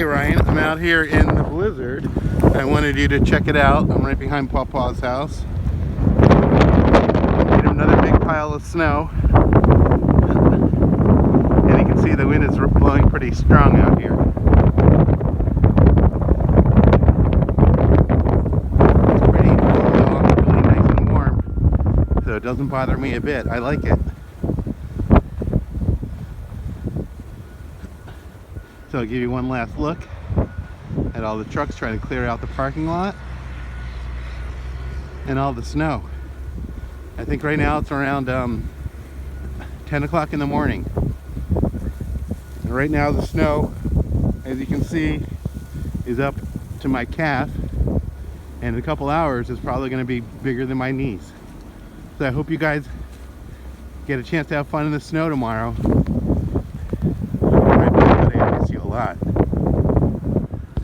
Hey Ryan, I'm out here in the blizzard. I wanted you to check it out. I'm right behind Pawpaw's house. Made another big pile of snow. And you can see the wind is blowing pretty strong out here. It's pretty really nice and warm. So it doesn't bother me a bit. I like it. So I'll give you one last look at all the trucks trying to clear out the parking lot and all the snow. I think right now it's around 10 o'clock in the morning. And right now the snow, as you can see, is up to my calf, and in a couple hours it's probably going to be bigger than my knees. So I hope you guys get a chance to have fun in the snow tomorrow.